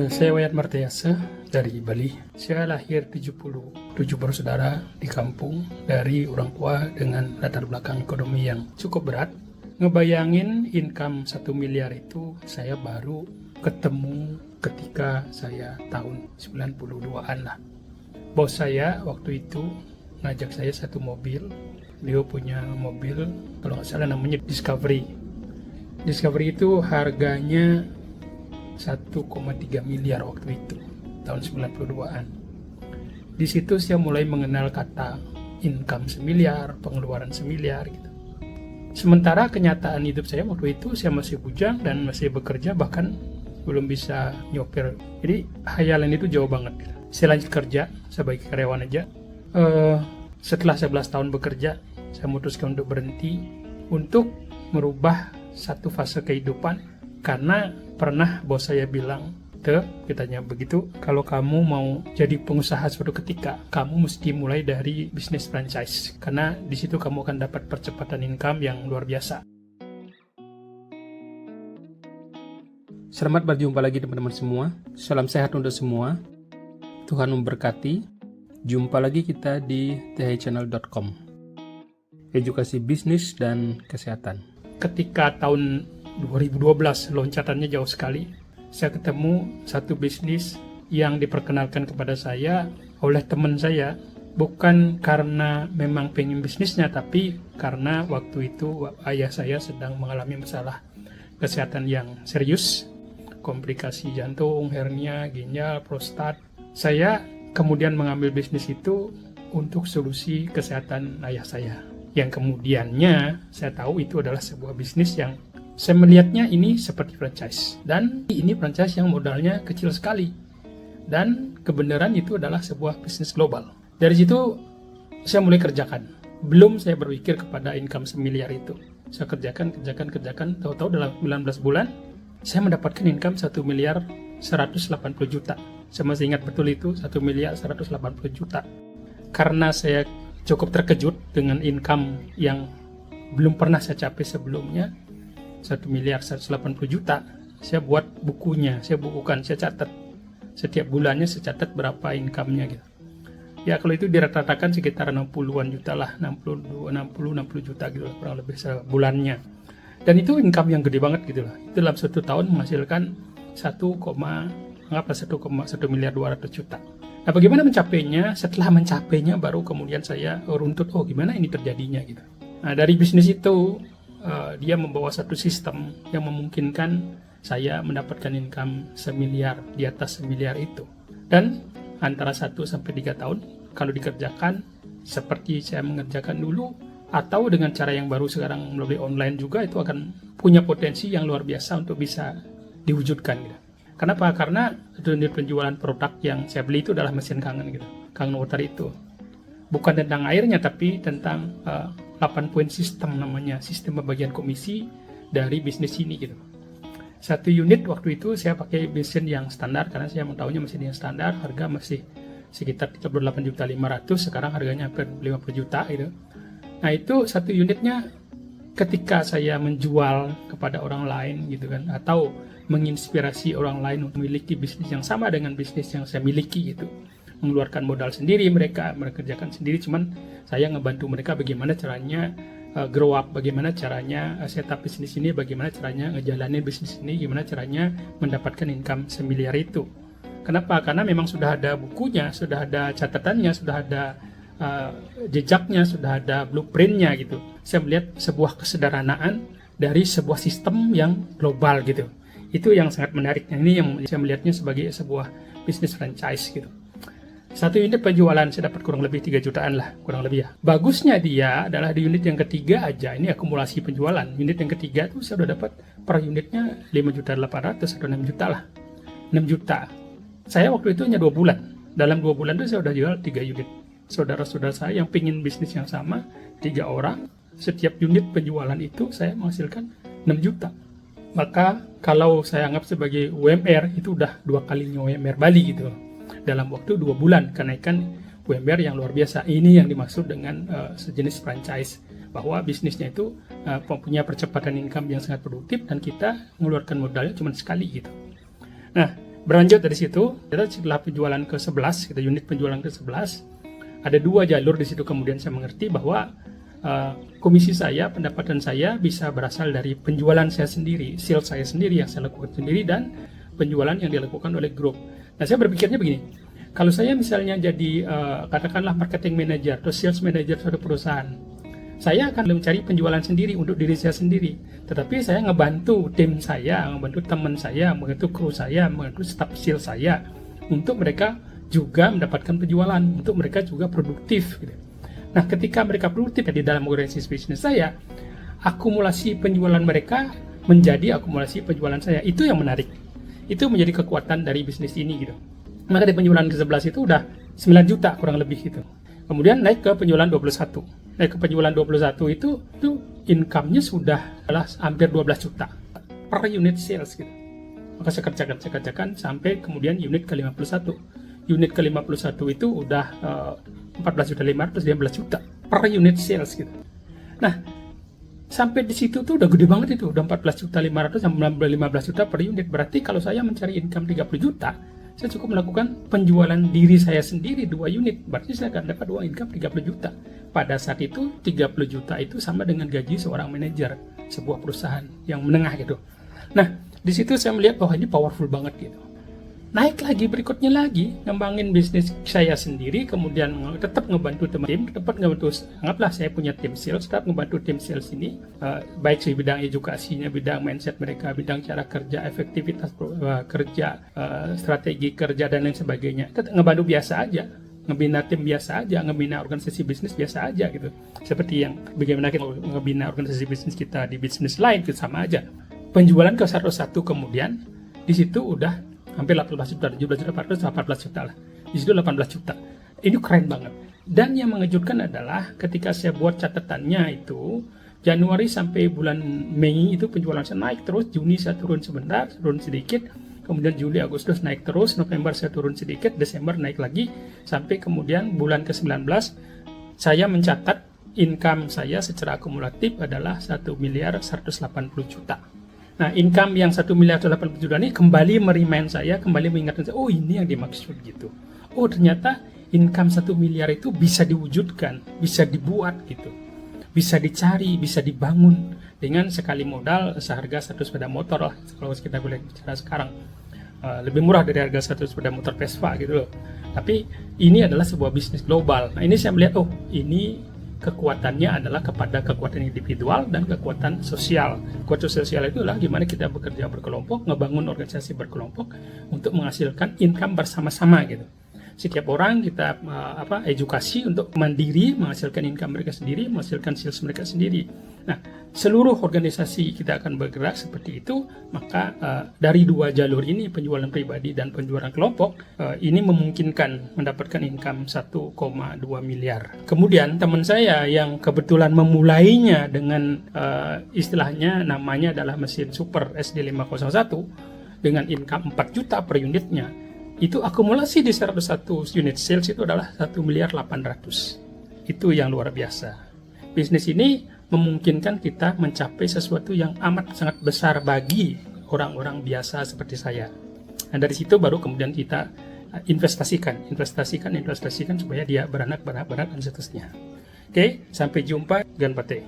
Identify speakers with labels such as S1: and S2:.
S1: Saya Wayat Martiasa dari Bali. Saya lahir 77 bersaudara di kampung dari orang tua dengan latar belakang ekonomi yang cukup berat. Ngebayangin income 1 miliar itu saya baru ketemu ketika saya tahun 92-an lah. Bos saya waktu itu ngajak saya satu mobil. Dia punya mobil, kalau nggak salah namanya Discovery. Discovery itu harganya 1,3 miliar waktu itu, tahun 92-an. Di situ saya mulai mengenal kata income semiliar, pengeluaran semiliar gitu. Sementara kenyataan hidup saya waktu itu, saya masih bujang dan masih bekerja, bahkan belum bisa nyopir. Jadi hayalan itu jauh banget. Saya lanjut kerja sebagai karyawan aja. Setelah 11 tahun bekerja, saya memutuskan untuk berhenti untuk merubah satu fase kehidupan. Karena pernah bos saya bilang, katanya begitu, kalau kamu mau jadi pengusaha suatu ketika, kamu mesti mulai dari bisnis franchise. Karena di situ kamu akan dapat percepatan income yang luar biasa.
S2: Selamat berjumpa lagi teman-teman semua. Salam sehat untuk semua. Tuhan memberkati. Jumpa lagi kita di thchannel.com. Edukasi bisnis dan kesehatan.
S1: Ketika tahun 2012, loncatannya jauh sekali. Saya ketemu satu bisnis yang diperkenalkan kepada saya oleh teman saya, bukan karena memang pengen bisnisnya, tapi karena waktu itu ayah saya sedang mengalami masalah kesehatan yang serius, komplikasi jantung, hernia, ginjal, prostat. Saya kemudian mengambil bisnis itu untuk solusi kesehatan ayah saya, yang kemudiannya saya tahu itu adalah sebuah bisnis yang saya melihatnya ini seperti franchise, dan ini franchise yang modalnya kecil sekali, dan kebenaran itu adalah sebuah bisnis global. Dari situ saya mulai kerjakan. Belum saya berpikir kepada income semiliar itu. Saya kerjakan, tahu-tahu dalam 19 bulan saya mendapatkan income 1 miliar 180 juta. Saya masih ingat betul itu, 1 miliar 180 juta. Karena saya cukup terkejut dengan income yang belum pernah saya capai sebelumnya, 1 miliar 180 juta, saya buat bukunya, saya bukukan, saya catat. Setiap bulannya saya catat berapa income-nya gitu. Ya kalau itu dirata-ratakan sekitar 60-an juta lah, 60 juta gitu lah, kurang lebih sebulannya. Dan itu income yang gede banget gitu lah. Itu dalam satu tahun menghasilkan 1,1 miliar 200 juta. Nah bagaimana mencapainya? Setelah mencapainya baru kemudian saya runtut, gimana ini terjadinya gitu. Nah dari bisnis itu, dia membawa satu sistem yang memungkinkan saya mendapatkan income semiliar, di atas semiliar itu. Dan antara 1-3 tahun, kalau dikerjakan seperti saya mengerjakan dulu, atau dengan cara yang baru sekarang melalui online juga, itu akan punya potensi yang luar biasa untuk bisa diwujudkan gitu. Kenapa? Karena unit penjualan produk yang saya beli itu adalah mesin Kangen gitu, Kangen Water itu. Bukan tentang airnya, tapi tentang 8-point system namanya, sistem pembagian komisi dari bisnis ini gitu. Satu unit waktu itu saya pakai mesin yang standar, karena saya mengetahuinya mesin yang standar, harga masih sekitar 38.500.000, sekarang harganya hampir 50 juta gitu. Nah itu satu unitnya, ketika saya menjual kepada orang lain gitu kan, atau menginspirasi orang lain untuk memiliki bisnis yang sama dengan bisnis yang saya miliki gitu, mengeluarkan modal sendiri, mereka kerjakan sendiri, cuman saya ngebantu mereka bagaimana caranya grow up, bagaimana caranya setup bisnis ini, bagaimana caranya ngejalanin bisnis ini, gimana caranya mendapatkan income semiliar itu. Kenapa? Karena memang sudah ada bukunya, sudah ada catatannya, sudah ada jejaknya, sudah ada blueprintnya gitu. Saya melihat sebuah kesederhanaan dari sebuah sistem yang global gitu. Itu yang sangat menarik. Ini yang saya melihatnya sebagai sebuah bisnis franchise gitu. Satu unit penjualan saya dapat kurang lebih 3 jutaan lah, kurang lebih ya. Bagusnya dia adalah di unit yang ketiga aja, ini akumulasi penjualan. Unit yang ketiga tuh saya udah dapat per unitnya 5.800.000 atau 6 juta lah. 6 juta. Saya waktu itu hanya 2 bulan. Dalam 2 bulan itu saya udah jual 3 unit. Saudara-saudara saya yang pingin bisnis yang sama, 3 orang, setiap unit penjualan itu saya menghasilkan 6 juta. Maka kalau saya anggap sebagai UMR, itu udah 2 kalinya UMR Bali gitu. Dalam waktu 2 bulan kenaikan UMR yang luar biasa. Ini yang dimaksud dengan sejenis franchise, bahwa bisnisnya itu punya percepatan income yang sangat produktif dan kita mengeluarkan modalnya cuma sekali gitu. Nah, Berlanjut dari situ, setelah penjualan ke-11, kita unit penjualan ke-11, ada 2 jalur di situ. Kemudian saya mengerti bahwa komisi saya, pendapatan saya bisa berasal dari penjualan saya sendiri, sales saya sendiri yang saya lakukan sendiri, dan penjualan yang dilakukan oleh grup. Nah, saya berpikirnya begini, kalau saya misalnya jadi katakanlah marketing manager atau sales manager suatu perusahaan, saya akan mencari penjualan sendiri untuk diri saya sendiri, tetapi saya ngebantu tim saya, ngebantu teman saya, membantu kru saya, membantu staff sales saya untuk mereka juga mendapatkan penjualan, untuk mereka juga produktif gitu. Nah, ketika mereka produktif di dalam organisasi bisnis saya, akumulasi penjualan mereka menjadi akumulasi penjualan saya. Itu yang menarik. Itu menjadi kekuatan dari bisnis ini gitu. Maka di penjualan ke-11 itu udah 9 juta kurang lebih gitu. Kemudian naik ke penjualan 21. Naik ke penjualan 21 itu income-nya sudah adalah hampir 12 juta per unit sales gitu. Maka saya kerjakan sampai kemudian unit ke-51. Unit ke-51 itu udah 14.500.000, 15 juta per unit sales gitu. Nah, sampai di situ tuh udah gede banget itu, udah 14.500.000 sampai 15 juta per unit. Berarti kalau saya mencari income 30 juta, saya cukup melakukan penjualan diri saya sendiri 2 unit. Berarti saya akan dapat uang income 30 juta. Pada saat itu 30 juta itu sama dengan gaji seorang manajer sebuah perusahaan yang menengah gitu. Nah, di situ saya melihat bahwa ini powerful banget gitu. Naik lagi, berikutnya lagi, ngembangin bisnis saya sendiri, kemudian tetap ngebantu tim, tetap ngebantu, anggaplah saya punya tim sales, tetap ngebantu tim sales ini, baik di bidang edukasinya, bidang mindset mereka, bidang cara kerja, efektivitas kerja, strategi kerja, dan lain sebagainya. Tetap ngebantu biasa aja, ngebina tim biasa aja, ngebina organisasi bisnis biasa aja gitu. Seperti yang bagaimana kita ngebina organisasi bisnis kita di bisnis lain, itu sama aja. Penjualan ke satu kemudian, di situ udah hampir 18 juta, 17 juta, 14 juta lah. Di situ 18 juta. Ini keren banget. Dan yang mengejutkan adalah ketika saya buat catatannya itu, Januari sampai bulan Mei itu penjualan saya naik terus, Juni saya turun sebentar, turun sedikit, kemudian Juli, Agustus naik terus, November saya turun sedikit, Desember naik lagi, sampai kemudian bulan ke-19 saya mencatat income saya secara akumulatif adalah 1.180 juta. Nah, income yang 1.180 juta ini kembali merimain saya, kembali mengingatkan saya, oh ini yang dimaksud gitu. Oh ternyata income 1 miliar itu bisa diwujudkan, bisa dibuat gitu. Bisa dicari, bisa dibangun dengan sekali modal seharga 1 sepeda motor lah. Kalau kita boleh bicara sekarang. Lebih murah dari harga 1 sepeda motor Vespa gitu loh. Tapi ini adalah sebuah bisnis global. Nah ini saya melihat, oh ini kekuatannya adalah kepada kekuatan individual dan kekuatan sosial. Kekuatan sosial itu adalah gimana kita bekerja berkelompok, ngebangun organisasi berkelompok untuk menghasilkan income bersama-sama gitu. Setiap orang kita edukasi untuk mandiri, menghasilkan income mereka sendiri, menghasilkan sales mereka sendiri. Nah, seluruh organisasi kita akan bergerak seperti itu. Maka dari 2 jalur ini, penjualan pribadi dan penjualan kelompok, ini memungkinkan mendapatkan income 1,2 miliar. Kemudian teman saya yang kebetulan memulainya dengan istilahnya namanya adalah mesin super SD501 dengan income 4 juta per unitnya, itu akumulasi di 101 unit sales itu adalah 1.800.000. Itu yang luar biasa. Bisnis ini memungkinkan kita mencapai sesuatu yang amat sangat besar bagi orang-orang biasa seperti saya. Dan dari situ baru kemudian kita investasikan supaya dia beranak dan seterusnya. Oke, sampai jumpa. Ganpate.